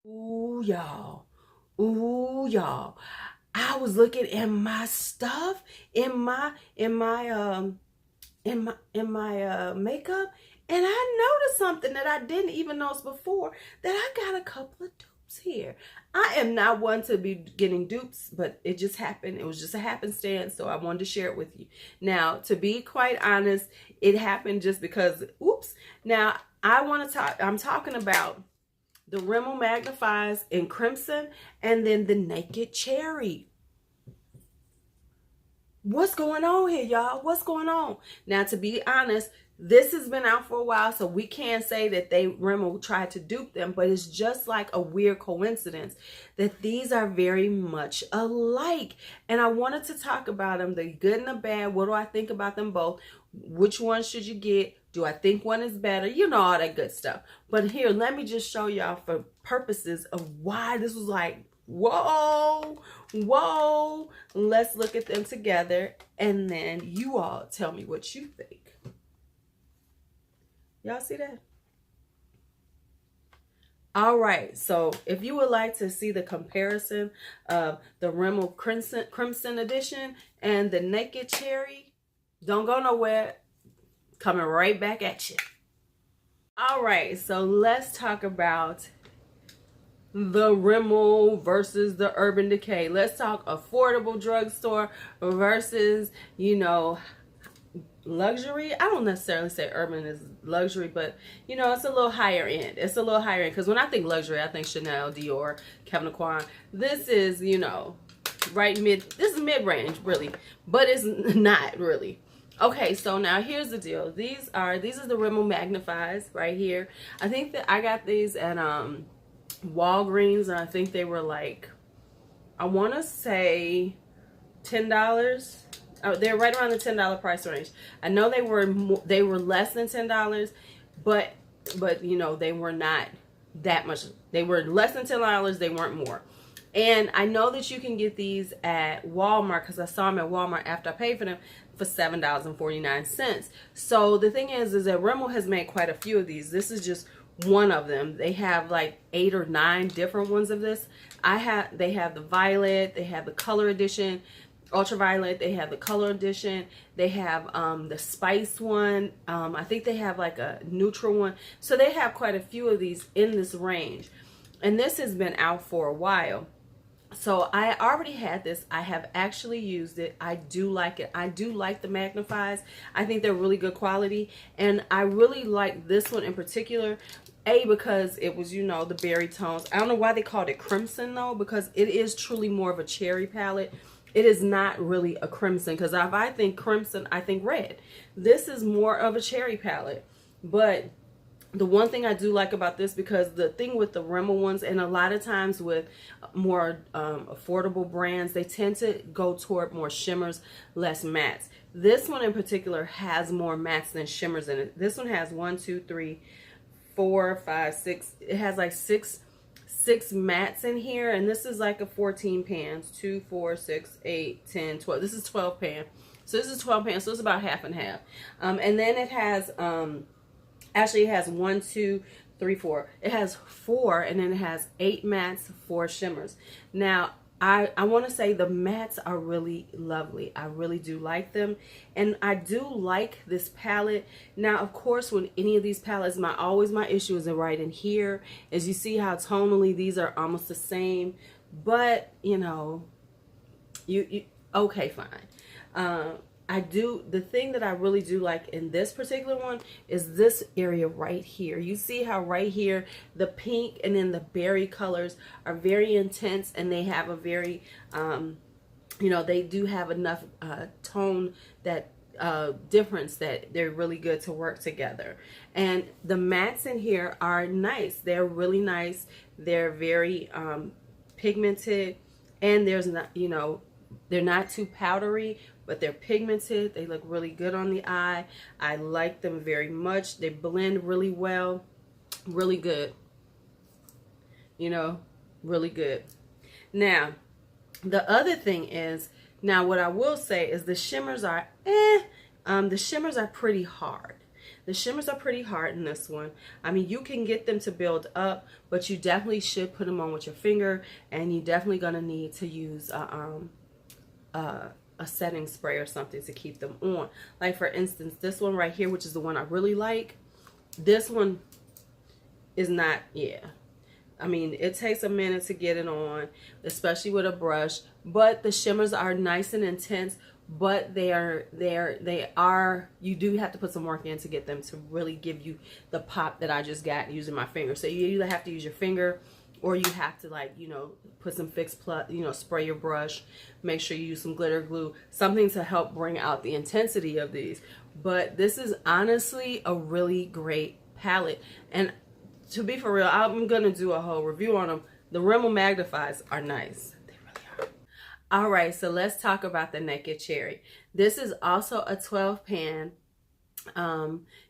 Ooh, y'all. Ooh, y'all. I was looking in my stuff, in my makeup, and I noticed something that I didn't even notice before, that I got a couple of dupes here. I am not one to be getting dupes, but it just happened. It was just a happenstance, so I wanted to share it with you. Now, to be quite honest, it happened just because, oops. Now, I'm talking about the Rimmel Magnifies in Crimson, and then the Naked Cherry. What's going on here, y'all? What's going on? Now, to be honest, this has been out for a while, so we can't say that Rimmel tried to dupe them, but it's just like a weird coincidence that these are very much alike. And I wanted to talk about them, the good and the bad. What do I think about them both? Which one should you get? Do I think one is better? You know, all that good stuff. But here, let me just show y'all for purposes of why this was like, whoa, whoa. Let's look at them together, and then you all tell me what you think. Y'all see that? All right, so if you would like to see the comparison of the Rimmel Crimson Edition and the Naked Cherry, don't go nowhere. Coming right back at you. All right, so let's talk about the Rimmel versus the Urban Decay. Let's talk affordable drugstore versus, you know, luxury. I don't necessarily say urban is luxury, but you know, it's a little higher end. It's a little higher end, because when I think luxury, I think Chanel, Dior, Calvin Klein. This is, you know, this is mid-range really, but it's not really. Okay, so now here's the deal. These are the Rimmel Magnifies right here. I think that I got these at Walgreens, and I think they were like, I want to say $10. They're right around the $10 price range. I know they were less than $10, but you know, they were not that much. They were less than $10. They weren't more. And I know that you can get these at Walmart, because I saw them at Walmart after I paid for them for $7.49. So the thing is that Rimmel has made quite a few of these. This is just one of them. They have like 8 or 9 different ones of this. They have the violet, they have the color edition, ultraviolet, they have the color edition, they have the spice one, I think they have like a neutral one. So they have quite a few of these in this range, and this has been out for a while. So I already had this. I have actually used it. I do like it. I do like the Magnifies. I think they're really good quality, and I really like this one in particular. Because it was, you know, the berry tones. I don't know why they called it crimson though, because it is truly more of a cherry palette. It is not really a crimson, because if I think crimson, I think red. This is more of a cherry palette. But the one thing I do like about this, because the thing with the Rimmel ones, and a lot of times with more affordable brands, they tend to go toward more shimmers, less mattes. This one in particular has more mattes than shimmers in it. This one has 1, 2, 3, 4, 5, 6. It has like six mattes in here, and this is like a 14 pans. 2, 4, 6, 8, 10, 12. This is 12 pan. So this is 12 pans, so it's about half and half. And then it has actually it has 1, 2, 3, 4. It has 4, and then it has 8 mattes, 4 shimmers. Now I want to say the mattes are really lovely. I really do like them, and I do like this palette. Now, of course, with any of these palettes, my issue is right in here. As you see how tonally these are almost the same, but you know, you okay, fine. The thing that I really do like in this particular one is this area right here. You see how right here the pink and then the berry colors are very intense, and they have a very you know, they do have enough tone that difference that they're really good to work together. And the mattes in here are nice. They're really nice. They're very pigmented, and there's not, you know, they're not too powdery, but they're pigmented. They look really good on the eye. I like them very much. They blend really well. Really good. You know, really good. Now, the other thing is, now what I will say is the shimmers are the shimmers are pretty hard. The shimmers are pretty hard in this one. I mean, you can get them to build up, but you definitely should put them on with your finger, and you're definitely going to need to use a setting spray or something to keep them on. Like for instance, this one right here, which is the one I really like, this one is not, yeah. I mean, it takes a minute to get it on, especially with a brush, but the shimmers are nice and intense, but they are, you do have to put some work in to get them to really give you the pop that I just got using my finger. So you either have to use your finger, or you have to, like, you know, put some Fix Plus, you know, spray your brush, make sure you use some glitter glue, something to help bring out the intensity of these. But this is honestly a really great palette. And to be for real, I'm going to do a whole review on them. The Rimmel Magnifies are nice. They really are. All right, so let's talk about the Naked Cherry. This is also a 12 pan,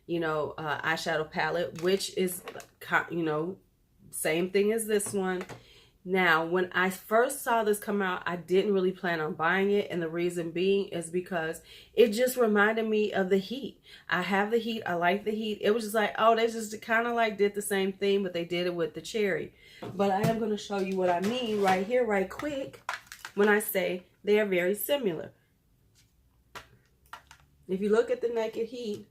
you know, eyeshadow palette, which is, you know, same thing as this one. Now, when I first saw this come out, I didn't really plan on buying it. And the reason being is because it just reminded me of the Heat. I have the Heat. I like the Heat. It was just like, oh, they just kind of like did the same thing, but they did it with the cherry. But I am going to show you what I mean right here, right quick, when I say they are very similar. If you look at the Naked Heat,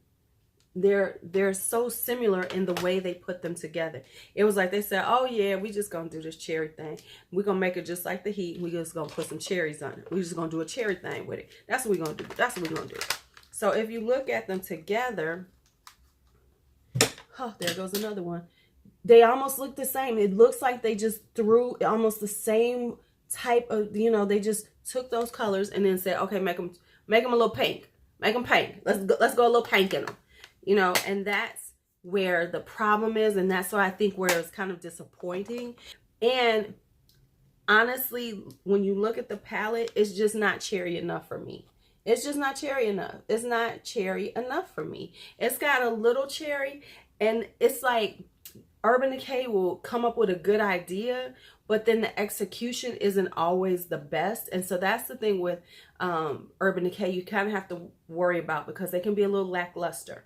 they're so similar in the way they put them together. It was like they said, oh yeah, we just gonna do this cherry thing. We're gonna make it just like the Heat. We just gonna put some cherries on it. We're just gonna do a cherry thing with it. That's what we're gonna do. That's what we're gonna do. So if you look at them together, oh, there goes another one. They almost look the same. It looks like they just threw almost the same type of, you know, they just took those colors and then said, okay, make them a little pink. Make them pink. Let's go a little pink in them. You know, and that's where the problem is, and that's why I think where it's kind of disappointing. And honestly, when you look at the palette, it's just not cherry enough for me. It's just not cherry enough. It's not cherry enough for me. It's got a little cherry, and it's like Urban Decay will come up with a good idea, but then the execution isn't always the best. And so that's the thing with Urban Decay, you kind of have to worry about, because they can be a little lackluster.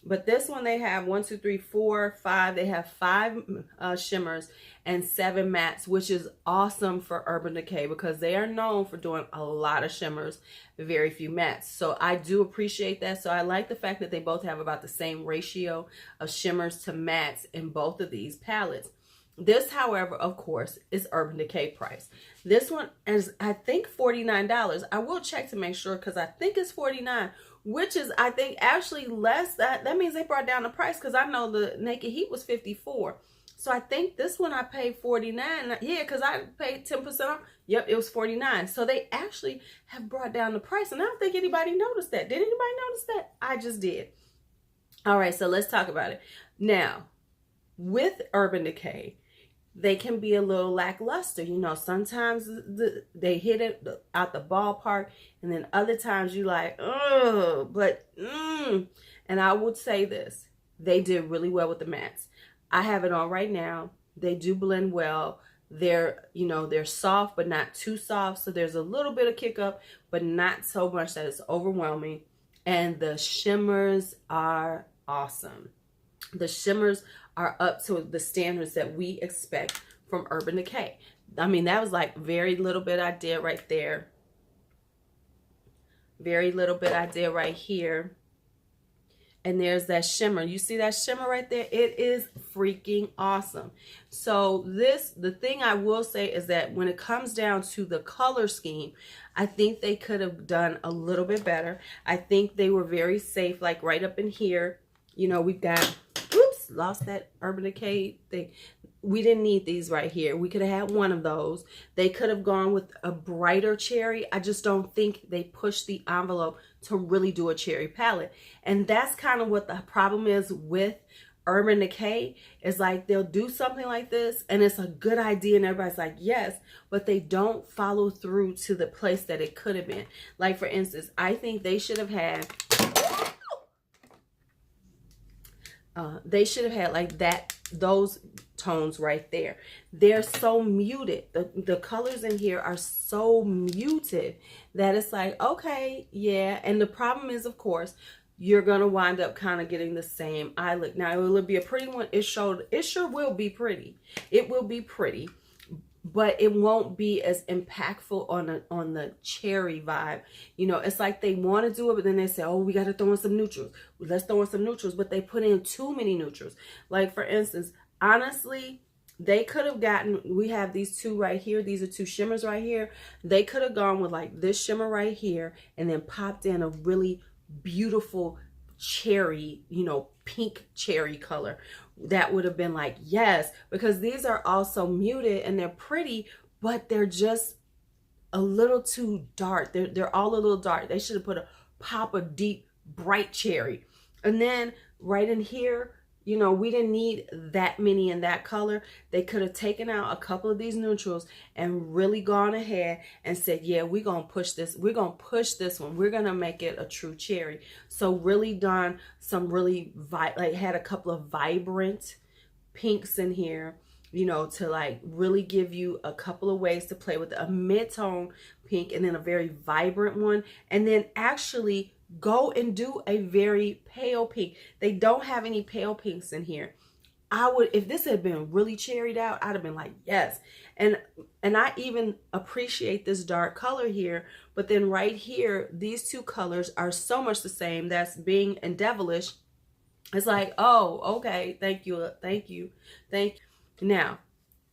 But this one, they have 1, 2, 3, 4, 5. They have 5 shimmers and 7 mattes, which is awesome for Urban Decay because they are known for doing a lot of shimmers, very few mattes. So I do appreciate that. So I like the fact that they both have about the same ratio of shimmers to mattes in both of these palettes. This, however, of course, is Urban Decay price. This one is, I think, $49. I will check to make sure because I think it's $49, which is, I think, actually less. That means they brought down the price because I know the Naked Heat was $54. So I think this one I paid $49. Yeah, because I paid 10% off. Yep, it was $49. So they actually have brought down the price. And I don't think anybody noticed that. Did anybody notice that? I just did. All right, so let's talk about it. Now, with Urban Decay, they can be a little lackluster. You know, sometimes they hit it out the ballpark, and then other times you like, oh, but, And I would say this, they did really well with the mattes. I have it on right now. They do blend well. They're, you know, they're soft, but not too soft. So there's a little bit of kick up, but not so much that it's overwhelming. And the shimmers are awesome. The shimmers are up to the standards that we expect from Urban Decay. I mean, that was like very little bit I did right there. Very little bit I did right here. And there's that shimmer. You see that shimmer right there? It is freaking awesome. So the thing I will say is that when it comes down to the color scheme, I think they could have done a little bit better. I think they were very safe, like right up in here. You know, we've got, oops, lost that Urban Decay thing. We didn't need these right here. We could have had one of those. They could have gone with a brighter cherry. I just don't think they pushed the envelope to really do a cherry palette. And that's kind of what the problem is with Urban Decay. Is like they'll do something like this and it's a good idea and everybody's like, yes, but they don't follow through to the place that it could have been. Like, for instance, I think they should have had like those tones right there. They're so muted. The colors in here are so muted that it's like, okay, yeah. And the problem is, of course, you're going to wind up kind of getting the same eye look. Now, will it be a pretty one? It sure will be pretty. It will be pretty, but it won't be as impactful on the cherry vibe. You know, it's like they want to do it, but then they say, oh, we got to throw in some neutrals. Let's throw in some neutrals, but they put in too many neutrals. Like, for instance, honestly, they could have gotten, we have these two right here. These are two shimmers right here. They could have gone with like this shimmer right here and then popped in a really beautiful cherry, you know, pink cherry color. That would have been like, yes, because these are also muted and they're pretty, but they're just a little too dark. They're all a little dark. They should have put a pop of deep, bright cherry. And then right in here, you know, we didn't need that many in that color. They could have taken out a couple of these neutrals and really gone ahead and said, yeah, we're going to push this. We're going to push this one. We're going to make it a true cherry. So really done some really, like had a couple of vibrant pinks in here, you know, to like really give you a couple of ways to play with a mid-tone pink and then a very vibrant one. And then actually go and do a very pale pink. They don't have any pale pinks in here. I would, if this had been really cherried out, I'd have been like, yes. And I even appreciate this dark color here, but then right here, these two colors are so much the same. That's Bing and Devilish. It's like, oh, okay, thank you, thank you, thank you. Now,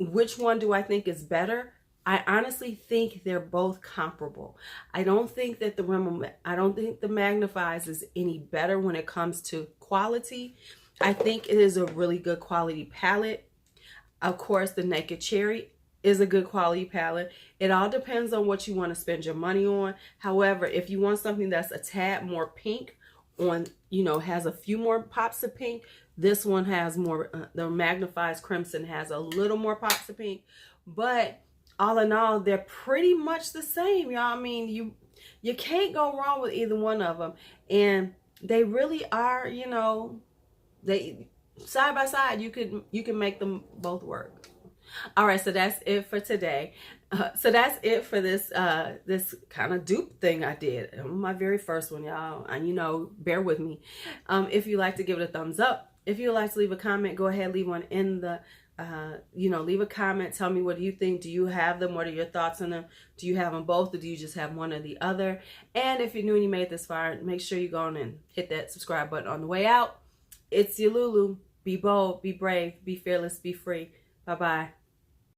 which one do I think is better? I honestly think they're both comparable. I don't think that the Magnifies is any better when it comes to quality. I think it is a really good quality palette. Of course, the Naked Cherry is a good quality palette. It all depends on what you want to spend your money on. However, if you want something that's a tad more pink, you know, has a few more pops of pink, this one has more, the Magnifies Crimson has a little more pops of pink. But all in all, they're pretty much the same, y'all. I mean, you can't go wrong with either one of them. And they really are, you know, they side by side, you can make them both work. All right, so that's it for today. So that's it for this this kind of dupe thing I did. My very first one, y'all. And you know, bear with me. If you like to give it a thumbs up, if you'd like to leave a comment, go ahead, leave one in the you know, leave a comment. Tell me, what do you think? Do you have them? What are your thoughts on them? Do you have them both, or do you just have one or the other? And if you're new and you made it this far, make sure you go on and hit that subscribe button on the way out. It's your Lulu. Be bold, be brave, be fearless, be free. Bye-bye.